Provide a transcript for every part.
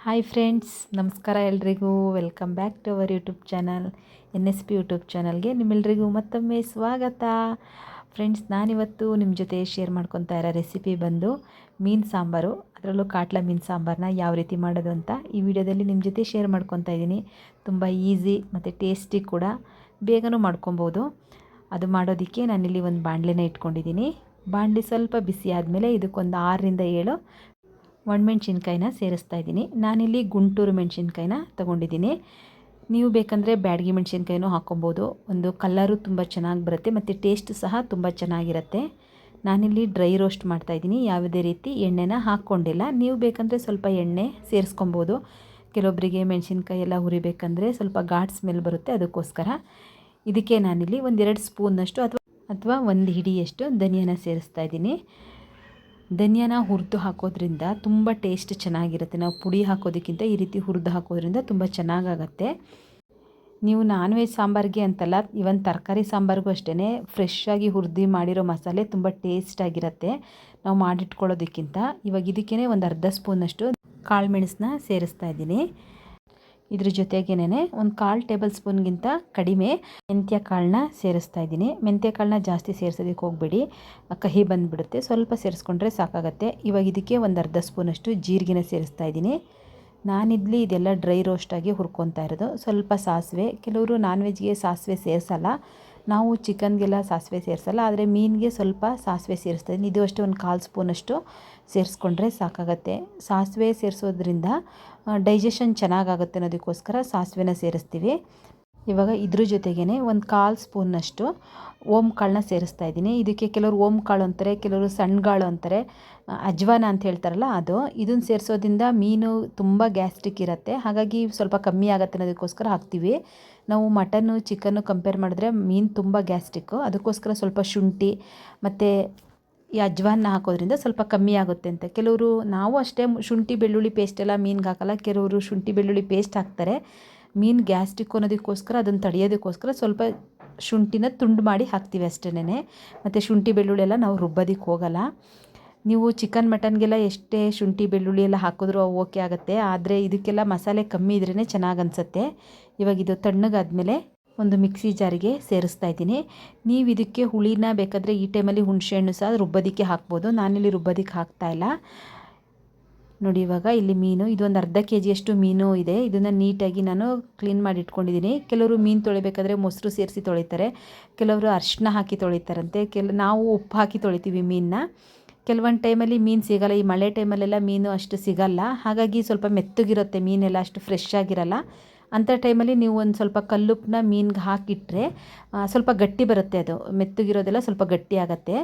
Hi friends, ನಮಸ್ಕಾರ ಎಲ್ರಿಗೂ. Welcome back to our YouTube channel NSP YouTube ಚಾನಲ್ಗೆ ನಿಮ್ಮೆಲ್ರಿಗೂ ಮತ್ತೊಮ್ಮೆ ಸ್ವಾಗತ. ಫ್ರೆಂಡ್ಸ್, ನಾನಿವತ್ತು ನಿಮ್ಮ ಜೊತೆ ಶೇರ್ ಮಾಡ್ಕೊತಾ ಇರೋ ರೆಸಿಪಿ ಬಂದು ಮೀನು ಸಾಂಬಾರು, ಅದರಲ್ಲೂ ಕಾಟ್ಲ ಮೀನು ಸಾಂಬಾರನ್ನ ಯಾವ ರೀತಿ ಮಾಡೋದು ಅಂತ ಈ ವಿಡಿಯೋದಲ್ಲಿ ನಿಮ್ಮ ಜೊತೆ ಶೇರ್ ಮಾಡ್ಕೊತಾ ಇದ್ದೀನಿ. ತುಂಬ ಈಸಿ ಮತ್ತು ಟೇಸ್ಟಿ ಕೂಡ, ಬೇಗನೂ ಮಾಡ್ಕೊಬೋದು. ಅದು ಮಾಡೋದಕ್ಕೆ ನಾನಿಲ್ಲಿ ಒಂದು ಬಾಣಲೆನ ಇಟ್ಕೊಂಡಿದ್ದೀನಿ. ಬಾಣಲೆ ಸ್ವಲ್ಪ ಬಿಸಿ ಆದಮೇಲೆ ಇದಕ್ಕೊಂದು 6ರಿಂದ 7 ಒಣಮೆಣ್ಸಿನ್ಕಾಯಿನ ಸೇರಿಸ್ತಾ ಇದ್ದೀನಿ. ನಾನಿಲ್ಲಿ ಗುಂಟೂರು ಮೆಣಸಿನ್ಕಾಯಿನ ತೊಗೊಂಡಿದ್ದೀನಿ. ನೀವು ಬೇಕಂದರೆ ಬ್ಯಾಡಗಿ ಮೆಣಸಿನ್ಕಾಯಿನೂ ಹಾಕ್ಕೊಬೋದು. ಒಂದು ಕಲರು ತುಂಬ ಚೆನ್ನಾಗಿ ಬರುತ್ತೆ ಮತ್ತು ಟೇಸ್ಟ್ ಸಹ ತುಂಬ ಚೆನ್ನಾಗಿರುತ್ತೆ. ನಾನಿಲ್ಲಿ ಡ್ರೈ ರೋಸ್ಟ್ ಮಾಡ್ತಾಯಿದ್ದೀನಿ, ಯಾವುದೇ ರೀತಿ ಎಣ್ಣೆನ ಹಾಕ್ಕೊಂಡಿಲ್ಲ. ನೀವು ಬೇಕಂದರೆ ಸ್ವಲ್ಪ ಎಣ್ಣೆ ಸೇರಿಸ್ಕೊಬೋದು. ಕೆಲವೊಬ್ಬರಿಗೆ ಮೆಣಸಿನ್ಕಾಯಿ ಎಲ್ಲ ಹುರಿಬೇಕಂದ್ರೆ ಸ್ವಲ್ಪ ಘಾಟ್ ಸ್ಮೆಲ್ ಬರುತ್ತೆ, ಅದಕ್ಕೋಸ್ಕರ. ಇದಕ್ಕೆ ನಾನಿಲ್ಲಿ 1-2 ಸ್ಪೂನ್ನಷ್ಟು ಅಥವಾ 1 ಹಿಡಿಯಷ್ಟು ಧನಿಯಾನ ಸೇರಿಸ್ತಾ ಇದ್ದೀನಿ. ಧನಿಯಾನ ಹುರಿದು ಹಾಕೋದ್ರಿಂದ ತುಂಬ ಟೇಸ್ಟ್ ಚೆನ್ನಾಗಿರುತ್ತೆ. ನಾವು ಪುಡಿ ಹಾಕೋದಕ್ಕಿಂತ ಈ ರೀತಿ ಹುರಿದು ಹಾಕೋದ್ರಿಂದ ತುಂಬ ಚೆನ್ನಾಗಾಗತ್ತೆ. ನೀವು ನಾನ್ ವೆಜ್ ಸಾಂಬಾರಿಗೆ ಅಂತಲ್ಲ, ಇವನ್ ತರಕಾರಿ ಸಾಂಬಾರಿಗೂ ಅಷ್ಟೇ ಫ್ರೆಶ್ ಆಗಿ ಹುರಿದು ಮಾಡಿರೋ ಮಸಾಲೆ ತುಂಬ ಟೇಸ್ಟಾಗಿರುತ್ತೆ ನಾವು ಮಾಡಿಟ್ಕೊಳ್ಳೋದಕ್ಕಿಂತ. ಇವಾಗ ಇದಕ್ಕೇ ಒಂದು ಅರ್ಧ ಸ್ಪೂನಷ್ಟು ಕಾಳು ಮೆಣಸನ್ನ ಸೇರಿಸ್ತಾ ಇದ್ದೀನಿ. ಇದ್ರ ಜೊತೆಗೇನೆ ಒಂದು 1/4 ಟೇಬಲ್ ಸ್ಪೂನ್ಗಿಂತ ಕಡಿಮೆ ಮೆಂತ್ಯ ಕಾಳನ್ನ ಸೇರಿಸ್ತಾ ಇದ್ದೀನಿ. ಮೆಂತ್ಯ ಕಾಳನ್ನ ಜಾಸ್ತಿ ಸೇರಿಸೋದಕ್ಕೆ ಹೋಗಬೇಡಿ, ಕಹಿ ಬಂದುಬಿಡುತ್ತೆ. ಸ್ವಲ್ಪ ಸೇರಿಸ್ಕೊಂಡ್ರೆ ಸಾಕಾಗತ್ತೆ. ಇವಾಗ ಇದಕ್ಕೆ ಒಂದು ಅರ್ಧ ಸ್ಪೂನಷ್ಟು ಜೀರಿಗೆನ ಸೇರಿಸ್ತಾ ಇದ್ದೀನಿ. ನಾನಿಲ್ಲಿ ಇದೆಲ್ಲ ಡ್ರೈ ರೋಸ್ಟಾಗಿ ಹುರ್ಕೊತಾ ಇರೋದು. ಸ್ವಲ್ಪ ಸಾಸಿವೆ, ಕೆಲವರು ನಾನ್ ವೆಜ್ಗೆ ಸಾಸಿವೆ ಸೇರಿಸಲ್ಲ, ನಾವು ಚಿಕನ್ಗೆಲ್ಲ ಸಾಸಿವೆ ಸೇರಿಸಲ್ಲ, ಆದರೆ ಮೀನಿಗೆ ಸ್ವಲ್ಪ ಸಾಸಿವೆ ಸೇರಿಸ್ತಾ ಇದ್ದೀನಿ. ಇದು ಅಷ್ಟೇ ಒಂದು 1/4 ಸ್ಪೂನಷ್ಟು ಸೇರಿಸ್ಕೊಂಡ್ರೆ ಸಾಕಾಗತ್ತೆ. ಸಾಸಿವೆ ಸೇರಿಸೋದ್ರಿಂದ ಡೈಜೆಷನ್ ಚೆನ್ನಾಗಾಗುತ್ತೆ ಅನ್ನೋದಕ್ಕೋಸ್ಕರ ಸಾಸಿವೆನ ಸೇರಿಸ್ತೀವಿ. ಇವಾಗ ಇದ್ರ ಜೊತೆಗೇ ಒಂದು 1/4 ಸ್ಪೂನ್ನಷ್ಟು ಓಮ್ ಕಾಳನ್ನ ಸೇರಿಸ್ತಾ ಇದ್ದೀನಿ. ಇದಕ್ಕೆ ಕೆಲವರು ಓಮ್ ಕಾಳು ಅಂತಾರೆ, ಕೆಲವರು ಸಣ್ಣಗಾಳು ಅಂತಾರೆ, ಅಜ್ವಾನ ಅಂತ ಹೇಳ್ತಾರಲ್ಲ ಅದು. ಇದನ್ನು ಸೇರಿಸೋದ್ರಿಂದ ಮೀನು ತುಂಬ ಗ್ಯಾಸ್ಟ್ರಿಕ್ ಇರುತ್ತೆ, ಹಾಗಾಗಿ ಸ್ವಲ್ಪ ಕಮ್ಮಿ ಆಗುತ್ತೆ ಅನ್ನೋದಕ್ಕೋಸ್ಕರ ಹಾಕ್ತೀವಿ. ನಾವು ಮಟನ್ನು ಚಿಕನ್ನು ಕಂಪೇರ್ ಮಾಡಿದ್ರೆ ಮೀನು ತುಂಬ ಗ್ಯಾಸ್ಟ್ರಿಕ್ಕು, ಅದಕ್ಕೋಸ್ಕರ ಸ್ವಲ್ಪ ಶುಂಠಿ ಮತ್ತು ಈ ಅಜ್ವಾನ ಹಾಕೋದ್ರಿಂದ ಸ್ವಲ್ಪ ಕಮ್ಮಿ ಆಗುತ್ತೆ ಅಂತ. ಕೆಲವರು, ನಾವು ಅಷ್ಟೇ, ಶುಂಠಿ ಬೆಳ್ಳುಳ್ಳಿ ಪೇಸ್ಟ್ ಎಲ್ಲ ಮೀನಿಗೆ ಹಾಕಲ್ಲ. ಕೆಲವರು ಶುಂಠಿ ಬೆಳ್ಳುಳ್ಳಿ ಪೇಸ್ಟ್ ಹಾಕ್ತಾರೆ. ಮೀನು ಗ್ಯಾಸ್ಟ್ರಿಕ್ ಅನ್ನೋದಕ್ಕೋಸ್ಕರ, ಅದನ್ನು ತಡೆಯೋದಕ್ಕೋಸ್ಕರ ಸ್ವಲ್ಪ ಶುಂಠಿನ ತುಂಡು ಮಾಡಿ ಹಾಕ್ತೀವಿ ಅಷ್ಟೇನೆ. ಮತ್ತು ಶುಂಠಿ ಬೆಳ್ಳುಳ್ಳಿ ಎಲ್ಲ ನಾವು ರುಬ್ಬೋದಕ್ಕೆ ಹೋಗಲ್ಲ. ನೀವು ಚಿಕನ್ ಮಟನ್ಗೆಲ್ಲ ಎಷ್ಟೇ ಶುಂಠಿ ಬೆಳ್ಳುಳ್ಳಿ ಎಲ್ಲ ಹಾಕಿದ್ರೂ ಓಕೆ ಆಗುತ್ತೆ, ಆದರೆ ಇದಕ್ಕೆಲ್ಲ ಮಸಾಲೆ ಕಮ್ಮಿ ಇದ್ರೇ ಚೆನ್ನಾಗಿ ಅನಿಸುತ್ತೆ. ಇವಾಗ ಇದು ತಣ್ಣಗಾದ್ಮೇಲೆ ಒಂದು ಮಿಕ್ಸಿ ಜಾರಿಗೆ ಸೇರಿಸ್ತಾ ಇದ್ದೀನಿ. ನೀವು ಇದಕ್ಕೆ ಹುಳಿನ ಬೇಕಾದರೆ ಈ ಟೈಮಲ್ಲಿ ಹುಣಸೆಹಣ್ಣು ಸಹ ರುಬ್ಬೋದಕ್ಕೆ ಹಾಕ್ಬೋದು. ನಾನಿಲ್ಲಿ ರುಬ್ಬೋದಕ್ಕೆ ಹಾಕ್ತಾಯಿಲ್ಲ. ನೋಡಿ, ಇವಾಗ ಇಲ್ಲಿ ಮೀನು, ಇದೊಂದು ಅರ್ಧ ಕೆಜಿಯಷ್ಟು ಮೀನು ಇದೆ. ಇದನ್ನು ನೀಟಾಗಿ ನಾನು ಕ್ಲೀನ್ ಮಾಡಿ ಇಟ್ಕೊಂಡಿದ್ದೀನಿ. ಕೆಲವರು ಮೀನು ತೊಳಿಬೇಕಾದ್ರೆ ಮೊಸರು ಸೇರಿಸಿ ತೊಳಿತಾರೆ, ಕೆಲವರು ಅರಿಶಿನ ಹಾಕಿ ತೊಳಿತಾರಂತೆ. ನಾವು ಉಪ್ಪು ಹಾಕಿ ತೊಳಿತೀವಿ ಮೀನನ್ನ. ಕೆಲವೊಂದು ಟೈಮಲ್ಲಿ ಮೀನು ಸಿಗಲ್ಲ, ಈ ಮಳೆ ಟೈಮಲ್ಲೆಲ್ಲ ಮೀನು ಅಷ್ಟು ಸಿಗಲ್ಲ, ಹಾಗಾಗಿ ಸ್ವಲ್ಪ ಮೆತ್ತಗಿರುತ್ತೆ ಮೀನೆಲ್ಲ, ಅಷ್ಟು ಫ್ರೆಶ್ ಆಗಿರಲ್ಲ. ಅಂಥ ಟೈಮಲ್ಲಿ ನೀವು ಒಂದು ಸ್ವಲ್ಪ ಕಲ್ಲುಪ್ಪನ್ನ ಮೀನಿಗೆ ಹಾಕಿಟ್ರೆ ಸ್ವಲ್ಪ ಗಟ್ಟಿ ಬರುತ್ತೆ. ಅದು ಮೆತ್ತಗಿರೋದೆಲ್ಲ ಸ್ವಲ್ಪ ಗಟ್ಟಿ ಆಗುತ್ತೆ.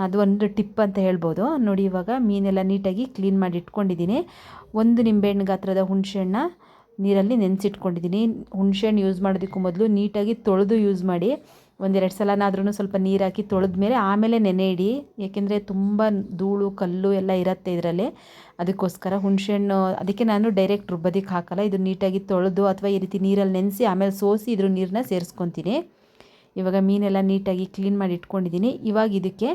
ಅದು ಒಂದು ಟಿಪ್ ಅಂತ ಹೇಳ್ಬೋದು. ನೋಡಿ, ಇವಾಗ ಮೀನೆಲ್ಲ ನೀಟಾಗಿ ಕ್ಲೀನ್ ಮಾಡಿ ಇಟ್ಕೊಂಡಿದ್ದೀನಿ. ಒಂದು ನಿಂಬೆಹಣ್ಣು ಗಾತ್ರದ ಹುಣಸೆಹಣ್ಣ ನೀರಲ್ಲಿ ನೆನೆಸಿಟ್ಕೊಂಡಿದ್ದೀನಿ. ಹುಣಸೆಹಣ್ಣು ಯೂಸ್ ಮಾಡೋದಕ್ಕೂ ಮೊದಲು ನೀಟಾಗಿ ತೊಳೆದು ಯೂಸ್ ಮಾಡಿ. 1-2 ಸಲನಾದ್ರೂ ಸ್ವಲ್ಪ ನೀರು ಹಾಕಿ ತೊಳೆದ್ಮೇಲೆ ಆಮೇಲೆ ನೆನೆ ಇಡಿ, ಏಕೆಂದರೆ ತುಂಬ ಧೂಳು ಕಲ್ಲು ಎಲ್ಲ ಇರುತ್ತೆ ಇದರಲ್ಲಿ. ಅದಕ್ಕೋಸ್ಕರ ಹುಣಸೆಹಣ್ಣು, ಅದಕ್ಕೆ ನಾನು ಡೈರೆಕ್ಟ್ ರುಬ್ಬೋದಕ್ಕೆ ಹಾಕಲ್ಲ. ಇದು ನೀಟಾಗಿ ತೊಳೆದು ಅಥವಾ ಈ ರೀತಿ ನೀರಲ್ಲಿ ನೆನೆಸಿ ಆಮೇಲೆ ಸೋಸಿ ಇದ್ರ ನೀರನ್ನ ಸೇರಿಸ್ಕೊತೀನಿ. ಇವಾಗ ಮೀನೆಲ್ಲ ನೀಟಾಗಿ ಕ್ಲೀನ್ ಮಾಡಿ ಇಟ್ಕೊಂಡಿದ್ದೀನಿ. ಇವಾಗ ಇದಕ್ಕೆ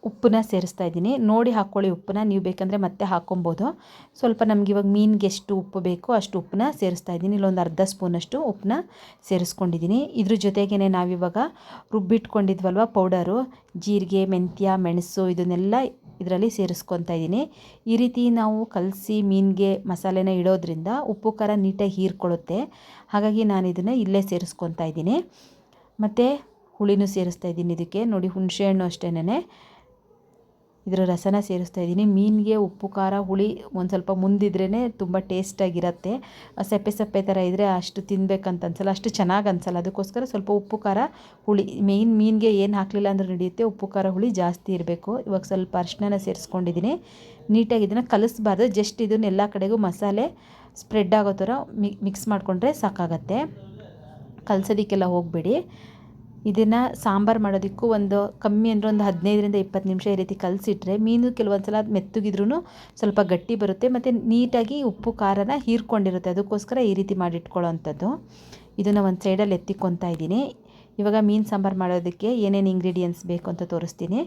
ಉಪ್ಪನ್ನ ಸೇರಿಸ್ತಾ ಇದ್ದೀನಿ. ನೋಡಿ ಹಾಕ್ಕೊಳ್ಳಿ ಉಪ್ಪನ್ನ, ನೀವು ಬೇಕಂದರೆ ಮತ್ತೆ ಹಾಕ್ಕೊಬೋದು. ಸ್ವಲ್ಪ ನಮ್ಗೆ ಇವಾಗ ಮೀನಿಗೆ ಎಷ್ಟು ಉಪ್ಪು ಬೇಕೋ ಅಷ್ಟು ಉಪ್ಪನ್ನ ಸೇರಿಸ್ತಾ ಇದ್ದೀನಿ. ಇಲ್ಲೊಂದು ಅರ್ಧ ಸ್ಪೂನಷ್ಟು ಉಪ್ಪನ್ನ ಸೇರಿಸ್ಕೊಂಡಿದ್ದೀನಿ. ಇದ್ರ ಜೊತೆಗೇ ನಾವಿವಾಗ ರುಬ್ಬಿಟ್ಕೊಂಡಿದ್ವಲ್ವ ಪೌಡರು, ಜೀರಿಗೆ, ಮೆಂತ್ಯ, ಮೆಣಸು, ಇದನ್ನೆಲ್ಲ ಇದರಲ್ಲಿ ಸೇರಿಸ್ಕೊತಾ ಇದ್ದೀನಿ. ಈ ರೀತಿ ನಾವು ಕಲಸಿ ಮೀನಿಗೆ ಮಸಾಲೆನ ಇಡೋದ್ರಿಂದ ಉಪ್ಪು ಖಾರ ನೀಟಾಗಿ ಹೀರ್ಕೊಳ್ಳುತ್ತೆ, ಹಾಗಾಗಿ ನಾನು ಇದನ್ನು ಇಲ್ಲೇ ಸೇರಿಸ್ಕೊತಾ ಇದ್ದೀನಿ. ಮತ್ತು ಹುಳಿನೂ ಸೇರಿಸ್ತಾ ಇದ್ದೀನಿ ಇದಕ್ಕೆ. ನೋಡಿ, ಹುಣಸೆಹಣ್ಣು ಅಷ್ಟೇನೆ ಇದರ ರಸನ ಸೇರಿಸ್ತಾ ಇದ್ದೀನಿ. ಮೀನಿಗೆ ಉಪ್ಪು ಖಾರ ಹುಳಿ ಒಂದು ಸ್ವಲ್ಪ ಮುಂದಿದ್ರೇ ತುಂಬ ಟೇಸ್ಟಾಗಿರುತ್ತೆ. ಸಪ್ಪೆ ಸಪ್ಪೆ ಥರ ಇದ್ದರೆ ಅಷ್ಟು ತಿನ್ಬೇಕಂತ ಅನ್ಸಲ್ಲ, ಅಷ್ಟು ಚೆನ್ನಾಗಿ ಅನ್ಸಲ್ಲ. ಅದಕ್ಕೋಸ್ಕರ ಸ್ವಲ್ಪ ಉಪ್ಪು ಖಾರ ಹುಳಿ, ಮೀನಿಗೆ ಏನು ಹಾಕಲಿಲ್ಲ ಅಂದರೂ ನಡೆಯುತ್ತೆ, ಉಪ್ಪು ಖಾರ ಹುಳಿ ಜಾಸ್ತಿ ಇರಬೇಕು. ಇವಾಗ ಸ್ವಲ್ಪ ಅರಿಶಿನ ಸೇರಿಸ್ಕೊಂಡಿದ್ದೀನಿ. ನೀಟಾಗಿ ಇದನ್ನು ಕಲಿಸ್ಬಾರ್ದು, ಜಸ್ಟ್ ಇದನ್ನು ಎಲ್ಲ ಕಡೆಗೂ ಮಸಾಲೆ ಸ್ಪ್ರೆಡ್ ಆಗೋ ಥರ ಮಿಕ್ಸ್ ಮಾಡಿಕೊಂಡ್ರೆ ಸಾಕಾಗತ್ತೆ, ಕಲಸೋದಕ್ಕೆಲ್ಲ ಹೋಗಬೇಡಿ. ಇದನ್ನು ಸಾಂಬಾರು ಮಾಡೋದಕ್ಕೂ ಒಂದು ಕಮ್ಮಿ ಅಂದರೆ ಒಂದು 15ರಿಂದ 20 ನಿಮಿಷ ಈ ರೀತಿ ಕಲಸಿಟ್ರೆ ಮೀನು ಕೆಲವೊಂದು ಸಲ ಮೆತ್ತಗಿದ್ರೂ ಸ್ವಲ್ಪ ಗಟ್ಟಿ ಬರುತ್ತೆ ಮತ್ತು ನೀಟಾಗಿ ಉಪ್ಪು ಖಾರನ ಹೀರ್ಕೊಂಡಿರುತ್ತೆ. ಅದಕ್ಕೋಸ್ಕರ ಈ ರೀತಿ ಮಾಡಿಟ್ಕೊಳ್ಳೋವಂಥದ್ದು. ಇದನ್ನು ಒಂದು ಸೈಡಲ್ಲಿ ಎತ್ತಿಕೊತಾ ಇದ್ದೀನಿ. ಇವಾಗ ಮೀನು ಸಾಂಬಾರು ಮಾಡೋದಕ್ಕೆ ಏನೇನು ಇಂಗ್ರೀಡಿಯೆಂಟ್ಸ್ ಬೇಕು ಅಂತ ತೋರಿಸ್ತೀನಿ.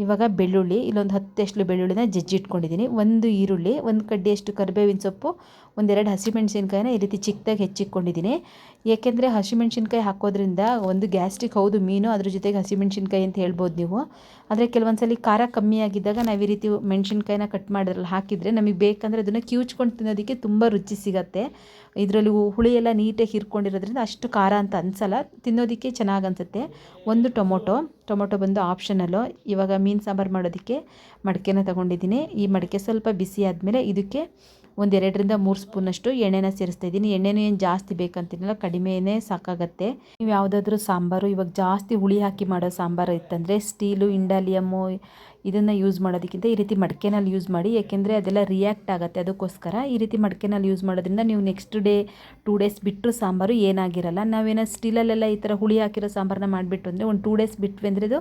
ಇವಾಗ ಬೆಳ್ಳುಳ್ಳಿ ಇಲ್ಲೊಂದು 10 ಎಸ್ಲು ಬೆಳ್ಳುಳ್ಳಿನ ಜಜ್ಜಿಟ್ಕೊಂಡಿದ್ದೀನಿ, ಒಂದು ಈರುಳ್ಳಿ, ಒಂದು ಕಡ್ಡಿಯಷ್ಟು ಕರಿಬೇವಿನ ಸೊಪ್ಪು, ಒಂದೆರಡು ಹಸಿಮೆಣ್ಸಿನ್ಕಾಯಿನ ಈ ರೀತಿ ಚಿಕ್ಕದಾಗಿ ಹೆಚ್ಚಿಟ್ಕೊಂಡಿದ್ದೀನಿ. ಏಕೆಂದರೆ ಹಸಿಮೆಣ್ಸಿನ್ಕಾಯಿ ಹಾಕೋದ್ರಿಂದ ಒಂದು ಗ್ಯಾಸ್ಟ್ರಿಕ್ ಹೌದು ಮೀನು, ಅದ್ರ ಜೊತೆಗೆ ಹಸಿಮೆಣ್ಸಿನ್ಕಾಯಿ ಅಂತ ಹೇಳ್ಬೋದು ನೀವು. ಆದರೆ ಕೆಲವೊಂದು ಸಲ ಖಾರ ಕಮ್ಮಿ ಆಗಿದ್ದಾಗ ನಾವು ಈ ರೀತಿ ಮೆಣಸಿನ್ಕಾಯಿನ ಕಟ್ ಮಾಡಿದ್ರಲ್ಲಿ ಹಾಕಿದರೆ ನಮಗೆ ಬೇಕಂದರೆ ಅದನ್ನು ಕಿವುಚ್ಕೊಂಡು ತಿನ್ನೋದಕ್ಕೆ ತುಂಬ ರುಚಿ ಸಿಗುತ್ತೆ. ಇದರಲ್ಲಿ ಹುಳಿ ಎಲ್ಲ ನೀಟಾಗಿ ಹೀರ್ಕೊಂಡಿರೋದ್ರಿಂದ ಅಷ್ಟು ಖಾರ ಅಂತ ಅನಿಸಲ್ಲ, ತಿನ್ನೋದಕ್ಕೆ ಚೆನ್ನಾಗಿ ಅನಿಸುತ್ತೆ. ಒಂದು ಟೊಮೊಟೊ ಬಂದು ಆಪ್ಷನಲ್ಲು. ಇವಾಗ ಮೀನು ಸಾಂಬಾರು ಮಾಡೋದಕ್ಕೆ ಮಡಿಕೆನ ತೊಗೊಂಡಿದ್ದೀನಿ. ಈ ಮಡಿಕೆ ಸ್ವಲ್ಪ ಬಿಸಿ ಆದಮೇಲೆ ಇದಕ್ಕೆ ಒಂದು 2ರಿಂದ 3 ಸ್ಪೂನಷ್ಟು ಎಣ್ಣೆನ ಸೇರಿಸ್ತಾ ಇದ್ದೀನಿ. ಎಣ್ಣೆನೂ ಏನು ಜಾಸ್ತಿ ಬೇಕಂತಿಲ್ಲ, ಕಡಿಮೆನೇ ಸಾಕಾಗತ್ತೆ. ನೀವು ಯಾವುದಾದ್ರೂ ಸಾಂಬಾರು ಇವಾಗ ಜಾಸ್ತಿ ಹುಳಿ ಹಾಕಿ ಮಾಡೋ ಸಾಂಬಾರು ಇತ್ತಂದರೆ ಸ್ಟೀಲು, ಇಂಡಾಲಿಯಮ್ಮು ಇದನ್ನು ಯೂಸ್ ಮಾಡೋದಕ್ಕಿಂತ ಈ ರೀತಿ ಮಡಿಕೆನಲ್ಲಿ ಯೂಸ್ ಮಾಡಿ, ಏಕೆಂದರೆ ಅದೆಲ್ಲ ರಿಯಾಕ್ಟ್ ಆಗುತ್ತೆ. ಅದಕ್ಕೋಸ್ಕರ ಈ ರೀತಿ ಮಡಿಕೆನಲ್ಲಿ ಯೂಸ್ ಮಾಡೋದ್ರಿಂದ ನೀವು ನೆಕ್ಸ್ಟ್ ಡೇ 2 ಡೇಸ್ ಬಿಟ್ಟರು ಸಾಂಬಾರು ಏನಾಗಿರಲ್ಲ. ನಾವೇನೋ ಸ್ಟೀಲಲ್ಲೆಲ್ಲ ಈ ಥರ ಹುಳಿ ಹಾಕಿರೋ ಸಾಂಬಾರನ್ನ ಮಾಡಿಬಿಟ್ಟು ಅಂದರೆ ಒಂದು 2 ಡೇಸ್ ಬಿಟ್ವಿ ಅಂದರೆ ಅದು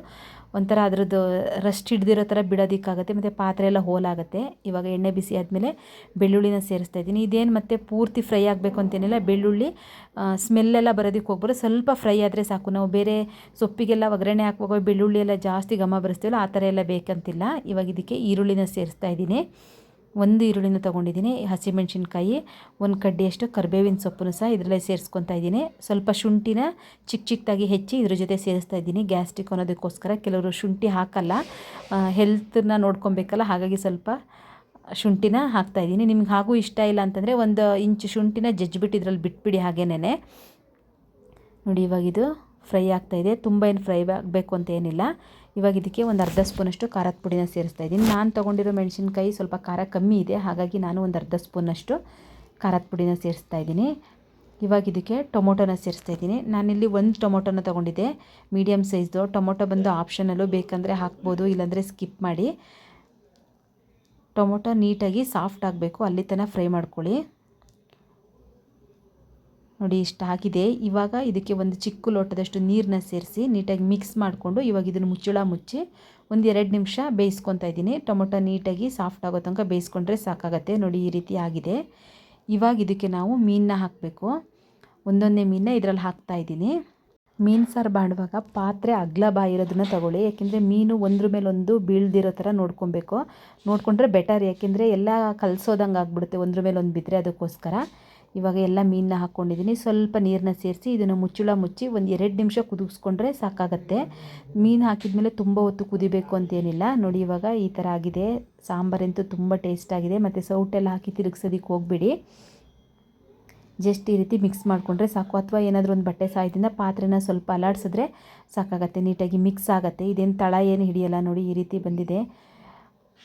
ಒಂಥರ ಅದರದ್ದು ರಸ್ಟ್ ಹಿಡ್ದಿರೋ ಥರ ಬಿಡೋದಕ್ಕಾಗುತ್ತೆ, ಮತ್ತು ಪಾತ್ರೆ ಎಲ್ಲ ಹೋಲಾಗುತ್ತೆ. ಇವಾಗ ಎಣ್ಣೆ ಬಿಸಿ ಆದಮೇಲೆ ಬೆಳ್ಳುಳ್ಳಿನ ಸೇರಿಸ್ತಾ ಇದ್ದೀನಿ. ಇದೇನು ಮತ್ತೆ ಪೂರ್ತಿ ಫ್ರೈ ಆಗಬೇಕು ಅಂತೇನಿಲ್ಲ, ಬೆಳ್ಳುಳ್ಳಿ ಸ್ಮೆಲ್ಲೆಲ್ಲ ಬರೋದಕ್ಕೆ ಹೋಗ್ಬಾರ್ದು, ಸ್ವಲ್ಪ ಫ್ರೈ ಆದರೆ ಸಾಕು. ನಾವು ಬೇರೆ ಸೊಪ್ಪಿಗೆಲ್ಲ ಒಗ್ಗರಣೆ ಹಾಕುವಾಗ ಬೆಳ್ಳುಳ್ಳಿ ಎಲ್ಲ ಜಾಸ್ತಿ ಘಮ ಬರಿಸ್ತೀವಲ್ಲ, ಆ ಥರ ಎಲ್ಲ ಬೇಕಂತಿಲ್ಲ. ಇವಾಗ ಇದಕ್ಕೆ ಈರುಳ್ಳಿನ ಸೇರಿಸ್ತಾ ಇದ್ದೀನಿ. ಒಂದು ಈರುಳ್ಳಿನ ತೊಗೊಂಡಿದ್ದೀನಿ, ಹಸಿಮೆಣ್ಸಿನ್ಕಾಯಿ, ಒಂದು ಕಡ್ಡಿಯಷ್ಟು ಕರಿಬೇವಿನ ಸೊಪ್ಪನ್ನು ಸಹ ಇದರಲ್ಲೇ ಸೇರಿಸ್ಕೊತಾ ಇದ್ದೀನಿ. ಸ್ವಲ್ಪ ಶುಂಠಿನ ಚಿಕ್ಕದಾಗಿ ಹೆಚ್ಚಿ ಇದ್ರ ಜೊತೆ ಸೇರಿಸ್ತಾ ಇದ್ದೀನಿ, ಗ್ಯಾಸ್ಟ್ರಿಕ್ ಅನ್ನೋದಕ್ಕೋಸ್ಕರ. ಕೆಲವರು ಶುಂಠಿ ಹಾಕಲ್ಲ, ಹೆಲ್ತನ್ನ ನೋಡ್ಕೊಬೇಕಲ್ಲ, ಹಾಗಾಗಿ ಸ್ವಲ್ಪ ಶುಂಠಿನ ಹಾಕ್ತಾಯಿದ್ದೀನಿ. ನಿಮ್ಗೆ ಹಾಗೂ ಇಷ್ಟ ಇಲ್ಲ ಅಂತಂದರೆ 1 ಇಂಚು ಶುಂಠಿನ ಜಜ್ಜಿಬಿಟ್ಟು ಇದರಲ್ಲಿ ಬಿಟ್ಬಿಡಿ ಹಾಗೇನೆ. ನೋಡಿ ಇವಾಗ ಇದು ಫ್ರೈ ಆಗ್ತಾಯಿದೆ, ತುಂಬ ಏನು ಫ್ರೈ ಆಗಬೇಕು ಅಂತ ಏನಿಲ್ಲ. ಇವಾಗ ಇದಕ್ಕೆ ಒಂದು ಅರ್ಧ ಸ್ಪೂನಷ್ಟು ಖಾರದ ಪುಡಿನ ಸೇರಿಸ್ತಾ ಇದ್ದೀನಿ. ನಾನು ತೊಗೊಂಡಿರೋ ಮೆಣಸಿನ್ಕಾಯಿ ಸ್ವಲ್ಪ ಖಾರ ಕಮ್ಮಿ ಇದೆ, ಹಾಗಾಗಿ ನಾನು ಒಂದು ಅರ್ಧ ಸ್ಪೂನಷ್ಟು ಖಾರದ ಪುಡಿನ ಸೇರಿಸ್ತಾ ಇದ್ದೀನಿ. ಇವಾಗ ಇದಕ್ಕೆ ಟೊಮೊಟೊನ ಸೇರಿಸ್ತಾ ಇದ್ದೀನಿ. ನಾನಿಲ್ಲಿ ಒಂದು ಟೊಮೊಟೊನ ತೊಗೊಂಡಿದ್ದೆ, ಮೀಡಿಯಮ್ ಸೈಜ್ದು. ಟೊಮೊಟೊ ಬಂದು ಆಪ್ಷನಲ್ಲು, ಬೇಕಂದರೆ ಹಾಕ್ಬೋದು, ಇಲ್ಲಾಂದರೆ ಸ್ಕಿಪ್ ಮಾಡಿ. ಟೊಮೊಟೊ ನೀಟಾಗಿ ಸಾಫ್ಟ್ ಆಗಬೇಕು, ಅಲ್ಲಿ ತನಕ ಫ್ರೈ ಮಾಡ್ಕೊಳ್ಳಿ. ನೋಡಿ ಇಷ್ಟ ಆಗಿದೆ. ಇವಾಗ ಇದಕ್ಕೆ ಒಂದು ಚಿಕ್ಕ ಲೋಟದಷ್ಟು ನೀರನ್ನ ಸೇರಿಸಿ ನೀಟಾಗಿ ಮಿಕ್ಸ್ ಮಾಡಿಕೊಂಡು ಇವಾಗ ಇದನ್ನು ಮುಚ್ಚಳ ಮುಚ್ಚಿ ಒಂದು 2 ನಿಮಿಷ ಬೇಯಿಸ್ಕೊತಾ ಇದ್ದೀನಿ. ಟೊಮೊಟೊ ನೀಟಾಗಿ ಸಾಫ್ಟ್ ಆಗೋ ತನಕ ಬೇಯಿಸ್ಕೊಂಡ್ರೆ ಸಾಕಾಗತ್ತೆ. ನೋಡಿ ಈ ರೀತಿ ಆಗಿದೆ. ಇವಾಗ ಇದಕ್ಕೆ ನಾವು ಮೀನನ್ನ ಹಾಕಬೇಕು. ಒಂದೊಂದೇ ಮೀನನ್ನ ಇದರಲ್ಲಿ ಹಾಕ್ತಾ ಇದ್ದೀನಿ. ಮೀನು ಸಾರು ಮಾಡುವಾಗ ಪಾತ್ರೆ ಅಗಲ ಬಾಯಿರೋದನ್ನ ತಗೊಳ್ಳಿ, ಯಾಕೆಂದರೆ ಮೀನು ಒಂದ್ರ ಮೇಲೆ ಒಂದು ಬೀಳ್ದಿರೋ ಥರ ನೋಡಿಕೊಂಡ್ರೆ ಬೆಟರ್. ಯಾಕೆಂದರೆ ಎಲ್ಲ ಕಲಸೋದಂಗೆ ಆಗ್ಬಿಡುತ್ತೆ ಒಂದ್ರ ಮೇಲೆ ಒಂದು ಬಿದ್ದರೆ, ಅದಕ್ಕೋಸ್ಕರ. ಇವಾಗ ಎಲ್ಲ ಮೀನನ್ನ ಹಾಕ್ಕೊಂಡಿದ್ದೀನಿ. ಸ್ವಲ್ಪ ನೀರನ್ನ ಸೇರಿಸಿ ಇದನ್ನು ಮುಚ್ಚಳ ಮುಚ್ಚಿ ಒಂದು 2 ನಿಮಿಷ ಕುದಿಸ್ಕೊಂಡ್ರೆ ಸಾಕಾಗತ್ತೆ. ಮೀನು ಹಾಕಿದ್ಮೇಲೆ ತುಂಬ ಹೊತ್ತು ಕುದಿಬೇಕು ಅಂತೇನಿಲ್ಲ. ನೋಡಿ ಇವಾಗ ಈ ಥರ ಆಗಿದೆ. ಸಾಂಬಾರಂತೂ ತುಂಬ ಟೇಸ್ಟಾಗಿದೆ, ಮತ್ತು ಸೌಟೆಲ್ಲ ಹಾಕಿ ತಿರುಗಿಸೋದಕ್ಕೆ ಹೋಗ್ಬಿಡಿ. ಜಸ್ಟ್ ಈ ರೀತಿ ಮಿಕ್ಸ್ ಮಾಡಿಕೊಂಡ್ರೆ ಸಾಕು, ಅಥವಾ ಏನಾದರೂ ಒಂದು ಬಟ್ಟೆ ಸಹಾಯದಿಂದ ಪಾತ್ರೆನ ಸ್ವಲ್ಪ ಅಲಾಡಿಸಿದ್ರೆ ಸಾಕಾಗತ್ತೆ, ನೀಟಾಗಿ ಮಿಕ್ಸ್ ಆಗುತ್ತೆ. ಇದೇನು ತಳ ಏನು ಹಿಡಿಯಲ್ಲ. ನೋಡಿ ಈ ರೀತಿ ಬಂದಿದೆ,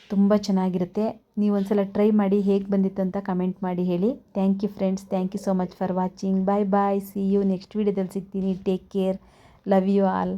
ತುಂಬ ಚೆನ್ನಾಗಿರುತ್ತೆ. ನೀವು ಒಂದ್ಸಲ ಟ್ರೈ ಮಾಡಿ, ಹೇಗೆ ಬಂದಿತ್ತು ಅಂತ ಕಮೆಂಟ್ ಮಾಡಿ ಹೇಳಿ. Thank you friends, thank you so much for watching. Bye bye, see you next ವೀಡಿಯೋದಲ್ಲಿ ಸಿಗ್ತೀನಿ. Take care, love you all.